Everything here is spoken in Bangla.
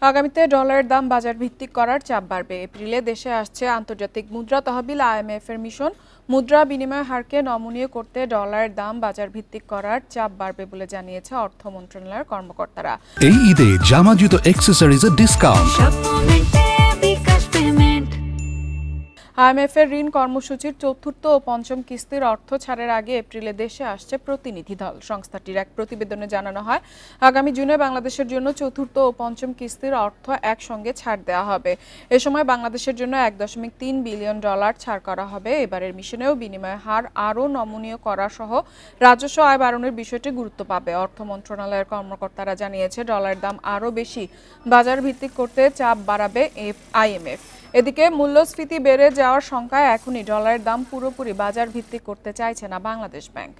আগামীতে ডলারের দাম বাজার ভিত্তিক করার চাপ বাড়বে। এপ্রিলে দেশে আসছে আন্তর্জাতিক মুদ্রা তহবিল IMF এর মিশন। মুদ্রা বিনিময় হারকে নমনীয় করতে ডলারের দাম বাজার ভিত্তিক করার চাপ বাড়বে বলে জানিয়েছে অর্থ মন্ত্রণালয়ের কর্মকর্তারা। এই ঈদে জামা জুতো অ্যাকসেসরিজের ডিসকাউন্ট। IMF এর ঋণ কর্মসূচির চতুর্থ ও পঞ্চম কিস্তির অর্থ ছাড়ের আগে এপ্রিলে দেশে আসছে প্রতিনিধি দল। সংস্থাটির এক প্রতিবেদনে জানানো হয়, আগামী জুনে বাংলাদেশের জন্য চতুর্থ ও পঞ্চম কিস্তির অর্থ একসঙ্গে ছাড় দেওয়া হবে। এ সময় বাংলাদেশের জন্য $1.3 বিলিয়ন ছাড় করা হবে। এবারের মিশনেও বিনিময় হার আরও নমনীয় করা সহ রাজস্ব আয় বাড়ানোর বিষয়টি গুরুত্ব পাবে। অর্থ মন্ত্রণালয়ের কর্মকর্তারা জানিয়েছে, ডলারের দাম আরও বেশি বাজার ভিত্তিক করতে চাপ বাড়াবে IMF। এদিকে মূল্যস্ফীতি বেড়ে যাওয়ার শঙ্কায় এখনই ডলারের দাম পুরোপুরি বাজার ভিত্তিক করতে চাইছে না বাংলাদেশ ব্যাংক।